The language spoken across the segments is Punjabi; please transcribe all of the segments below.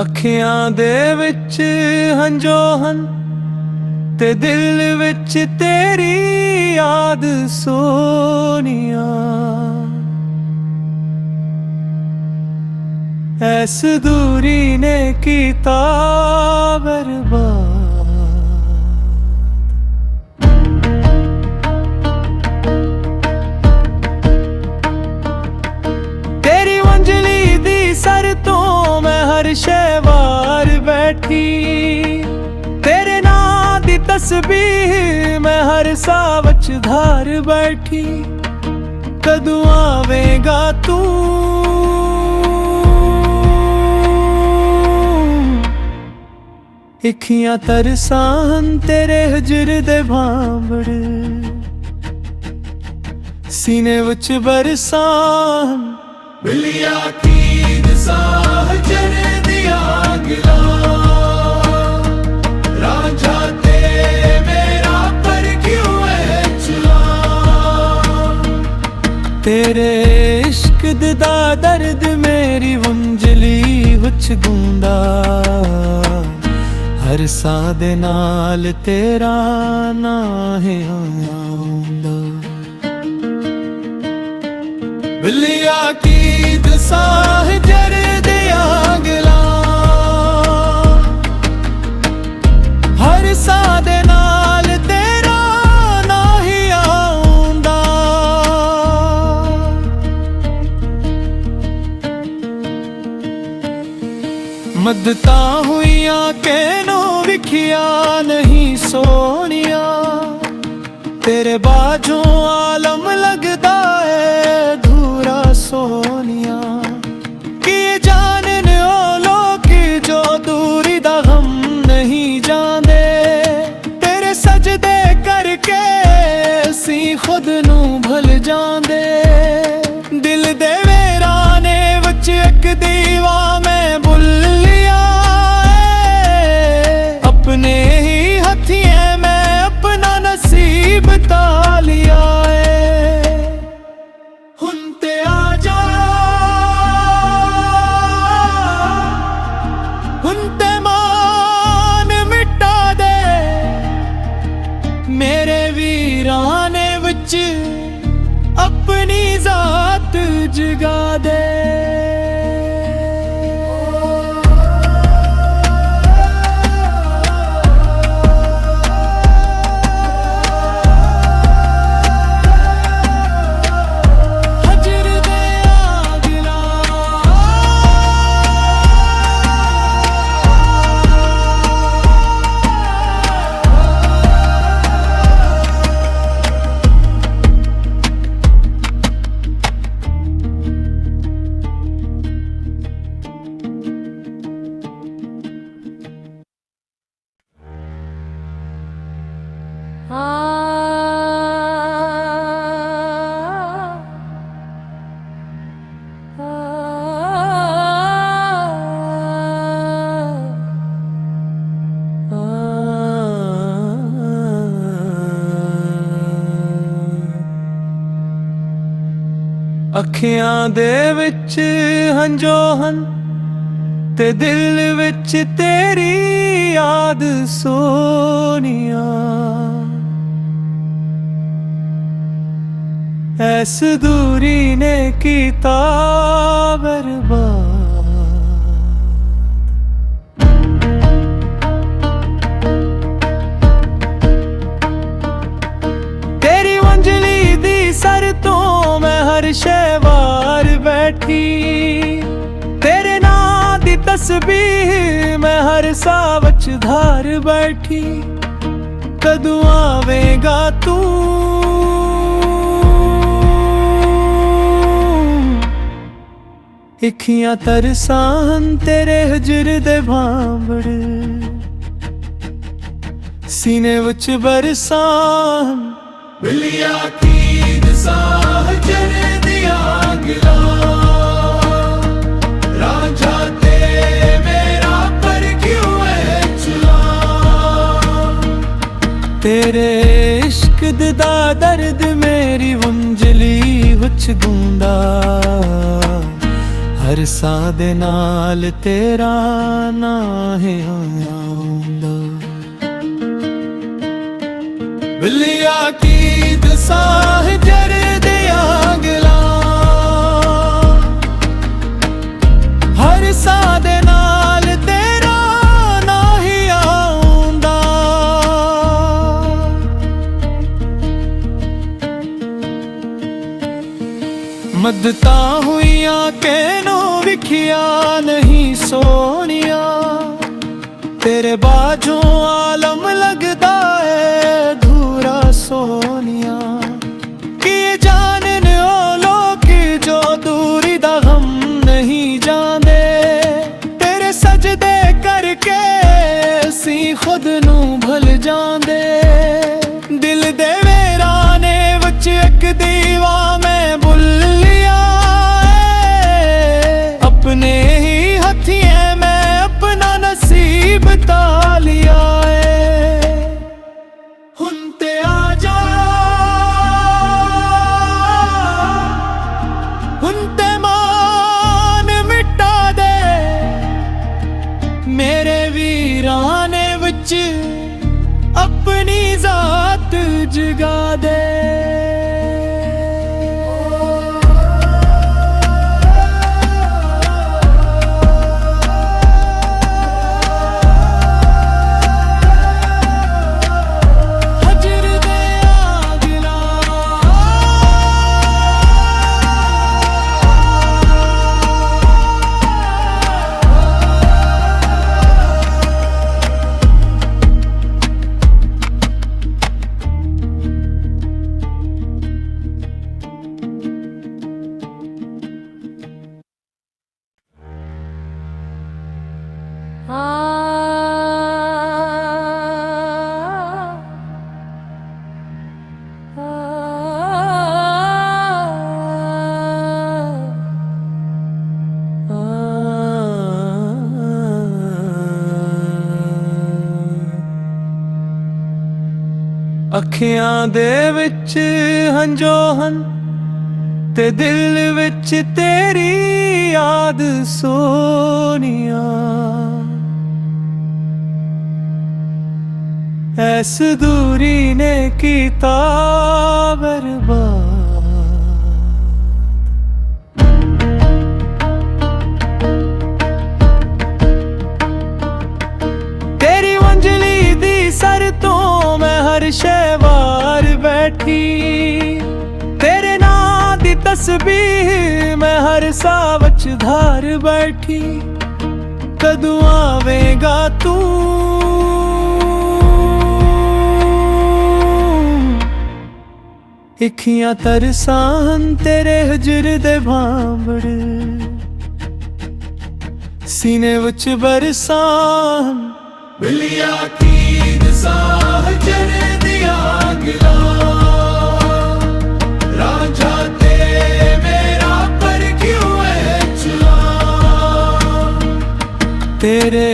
ਅੱਖੀਆਂ ਦੇ ਵਿੱਚ ਹੰਝੋ ਹਨ ਤੇ ਦਿਲ ਵਿੱਚ ਤੇਰੀ ਯਾਦ ਸੋਨੀਆ। ਐਸ ਦੂਰੀ ਨੇ ਕੀਤਾ ਬਰਬਾਦ। ਤੇਰੀ ਵੰਜਲੀ ਦੀ ਸਰ ਤੋਂ ਮੈਂ ਹਰ ਸ਼ੈ ਵਾਰ ਬੈਠੀ, ਤੇਰੇ ਨਾਂ ਦੀ ਤਸਬੀਹ ਮੈਂ ਹਰ ਸਾਹ ਵਿੱਚ ਧਾਰ ਬੈਠੀ। ਕਦੋਂ ਆਵੇਂਗਾ ਤੂੰ, ਅੱਖੀਆਂ ਤਰਸਾਂ ਤੇਰੇ ਹਿਜਰ ਦੇ ਭਾਂਬੜ, ਸੀਨੇ ਵਿੱਚ ਬਰਸਾਂ ਬਿੱਲੀਆ ਕੀ ਦਸਾਂ ਜਰੇ ਦੀਆਂ ਗਿਲਾਂ। ਰਾਂਝਾ ਤੇ ਮੇਰਾ ਪਰ ਕਿਉਂ ਹੈ ਚਲਾ, ਤੇਰੇ ਇਸ਼ਕ ਦਾ ਦਰਦ ਮੇਰੀ ਵੰਜਲੀ ਵਿੱਚ ਗੁੰਦਾ। ਹਰ ਸਾਹ ਦੇ ਨਾਲ ਤੇਰਾ ਨਾਂ ਹੈ ਆਉਂਦਾ। ਬਿੱਲੀਆ ਕੀ ਦਸਾਂ ਹਿਜਰ ਦੀਆਂ ਗਿਲਾਂ, ਹਰ ਸਾਹ ਦੇ ਨਾਲ ਤੇਰਾ ਨਾਂ ਹੀ ਆਉਂਦਾ। ਮੱਦਤਾਂ ਹੋਈਆਂ ਕਿਹਨੂੰ ਵਿਖਿਆ ਨਹੀਂ ਸੋਹਣਿਆ, ਤੇਰੇ ਬਾਝੋਂ ਆਲਮ ਲੱਗਦਾ ਏ ਧੂਰਾ ਸੋਹਣਿਆ। ਕੀ ਜਾਣਨ ਉਹ ਲੋਕ ਜੋ ਦੂਰੀ ਦਾ ਗਮ ਨਹੀਂ ਜਾਣਦੇ, ਤੇਰੇ ਸਜਦੇ ਕਰਕੇ ਅਸੀਂ ਖੁਦ ਨੂੰ ਭੁੱਲ ਜਾਂਦੇ। ਦਿਲ ਦੇ ਵੇਰਾਨੇ ਵਿੱਚ ਇੱਕ ਦੀਵਾ ਮੈਂ ਬੁੱਲਿਆ, ਆਪਣੇ ਹੀ ਹੱਥੀਂ ਮੈਂ ਆਪਣਾ ਨਸੀਬ ਤਾ ਲਿਆ ਏ। ਹੁਣ ਤੇ ਆ ਜਾ, ਹੁਣ ਤੇ ਮਾਨ ਮਿਟਾ ਦੇ, ਮੇਰੇ ਵੀਰਾਨੇ ਵਿੱਚ ਆਪਣੀ ਜ਼ਾਤ ਜਗਾ ਦੇ। ਅੱਖੀਆਂ ਦੇ ਵਿੱਚ ਹੰਝੋ ਹਨ ਤੇ ਦਿਲ ਵਿੱਚ ਤੇਰੀ ਯਾਦ ਸੋਨੀਆ। ਐਸ ਦੂਰੀ ਨੇ ਕੀਤਾ ਬਰਬਾਦ। ਤੇਰੀ ਵੰਜਲੀ ਦੀ ਸਰ ਤੋਂ ਮੈਂ ਹਰ ਸ਼ੈ ਵਾਰ ਬੈਠੀ, ਤੇਰੇ ਨਾਂ ਦੀ ਤਸਬੀਹ ਮੈਂ ਹਰ ਸਾਹ ਵਿੱਚ ਧਾਰ ਬੈਠੀ। ਕਦੋਂ ਆਵੇਂਗਾ ਤੂੰ, ਅੱਖੀਆਂ ਤਰਸਾਂ ਤੇਰੇ ਹਿਜਰ ਦੇ ਭਾਂਬੜ, ਸੀਨੇ ਵਿੱਚ ਬਰਸਾਂ ਬਿੱਲੀਆ ਕੀ ਦਸਾਂ ਜਰੇ ਦੀਆਂ ਗਿਲਾਂ। ਰਾਂਝਾ ਤੇ ਮੇਰਾ ਪਰ ਕਿਉਂ ਹੈ ਚਲਾ, ਤੇਰੇ ਇਸ਼ਕ ਦਾ ਦਰਦ ਮੇਰੀ ਵੰਜਲੀ ਵਿੱਚ ਗੁੰਦਾ। हर साह दे नाल तेरा ना है आउंदा। बिल्लिया की दसाह जर दिया गला, हर साह दे नाल तेरा ना ही आउंदा। मदता हुईया कैनो विखिया नहीं सोनिया, तेरे बाजों आलम लगदा है धूरा सोनिया। कि जानन ओ लोग जो दूरी दा गम नहीं जाने, तेरे सजदे करके सी खुद नू भुल जांदे। दिल दे वेराने विच एक दीवा मैं बुलिया, अपने ही हथियां मैं अपना नसीब तालिया है। हुन ते आजा, हुन ते मान मिटा दे, मेरे वीराने विच अपनी जात जगा दे। अखियां दे विच हंजो हन ते दिल विच तेरी याद सोनिया। ऐस दूरी ने कीता बर्बाद। तेरी मंजली दी सर तो मैं हर शैवार बैठी, तेरे नां दी तस्बीह मैं हर साह विच धार बैठी। कदों आवेगा तू इखियां तरसान तेरे हजर दे भांबड़, सीने विच बरसान। बिल्लिया की दसाह जर दिया गला, रांझा ते मेरा पर क्यों है चला। तेरे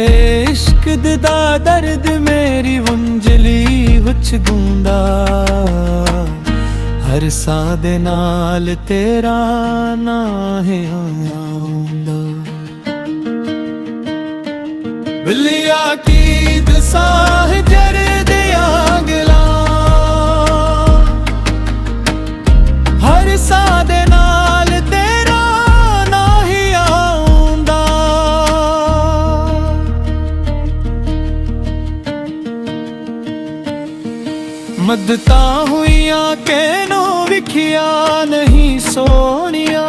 इश्क दा दर्द मेरी वंजली विच गूंदा, हर साह दे नाल तेरा ना है आउंदा। बिल्लिया की दसाह जर दिया गला, हर साह दे नाल तेरा ना ही आउंदा। मदता हुईया कैनो विखिया नहीं सोनिया,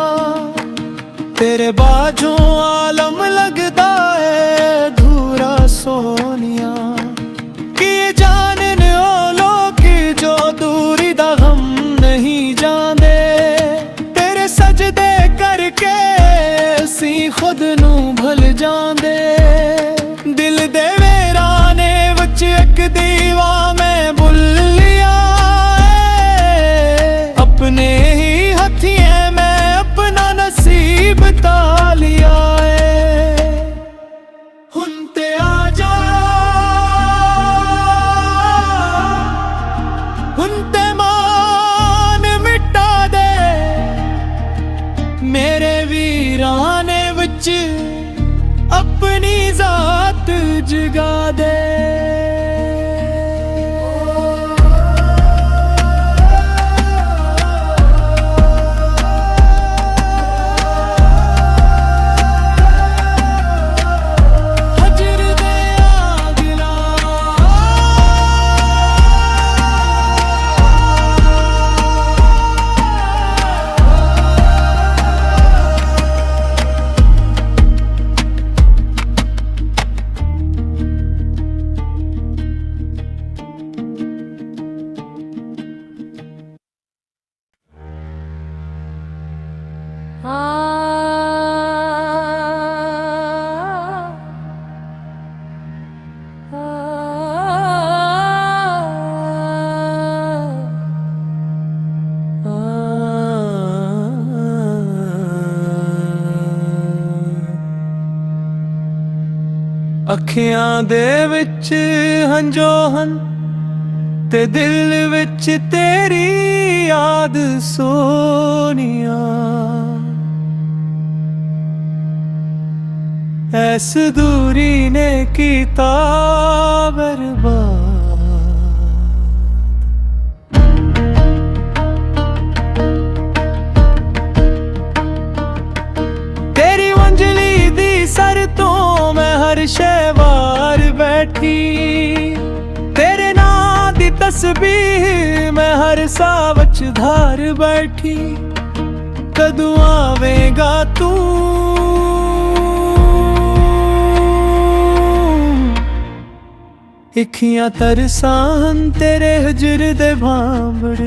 तेरे बाजों आलम लगदा है धूरा सोनिया। कि जानन ओ लोग जो दूरी दा गम नहीं जाने, तेरे सजदे करके सी खुद नू भुल जांदे। दिल दे वेराने विच एक दीवा मैं बुलिया, अपने ही हथियां मैं अपना नसीब तालिया है। हुन ते आजा, हुन ते मान मिटा दे, मेरे वीराने ਜਗਾ ਦੇ। ਅੱਖੀਆਂ ਦੇ ਵਿੱਚ ਹੰਝੋ ਹਨ ਤੇ ਦਿਲ ਵਿੱਚ ਤੇਰੀ ਯਾਦ ਸੋਹਣੀਆ। ਐਸ ਦੂਰੀ ਨੇ ਕੀਤਾ ਬਰਬਾਦ। ਤੇਰੀ ਮੰਜ਼ਲੀ ਦੀ ਸਰ ਤੋਂ ਮੈਂ ਹਰ ਸ਼ੈ ਵਾਰ ਬੈਠੀ। ਤੇਰੇ ਨਾਂ ਦੀ ਤਸਬੀਹ ਮੈਂ ਹਰ ਸਾਹ ਵਿੱਚ ਧਾਰ ਬੈਠੀ। ਕਦੋਂ ਆਵੇਂਗਾ ਤੂੰ ਅੱਖੀਆਂ ਤਰਸਾਂ ਤੇਰੇ ਹਜਰ ਦੇ ਭਾਂਬੜ।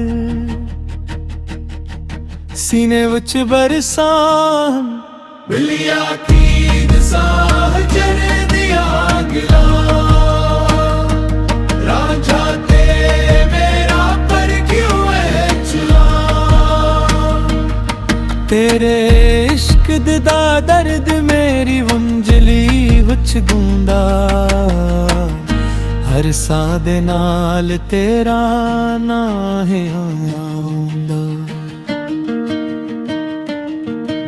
ਸੀਨੇ ਵਿੱਚ ਬਰਸਾਂ ਬਿੱਲੀਆਂ ਕੀ ਦਸਾਂ ਹਜਰ ਦੀਆਂ ਗਿਲਾਂ। ਰਾਂਝਾ ਤੇ ਮੇਰਾ ਪਰ ਕਿਉਂ ਐ ਚਲਾ। ਤੇਰੇ ਇਸ਼ਕ ਦਾ ਦਰਦ ਮੇਰੀ ਵੰਜਲੀ ਵਿੱਚ ਗੂੰਦਾ। ਹਰ ਸਾਹ ਦੇ ਨਾਲ ਤੇਰਾ ਨਾਂ ਹੈ ਆਉਂਦਾ।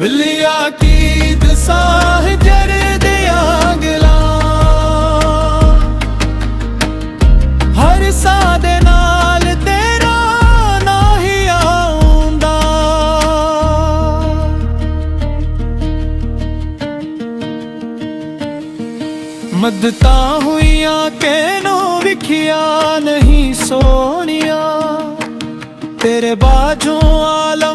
ਬਿੱਲੀਆਂ ਕੀ ਦਸਾਂ ਹਜਰ ਦੀਆਂ ਗਿਲਾਂ। ਹਰ ਸਾਹ ਦੇ ਨਾਲ ਤੇਰਾ ਨਾਂ ਹੀ ਆਉਂਦਾ। ਮੱਦਤਾਂ ਹੋਈਆਂ ਕਿਨੂੰ ਵਿਖਿਆ ਨਹੀਂ ਸੋਹਣੀਆਂ। ਤੇਰੇ ਬਾਝੋਂ ਆਲਾ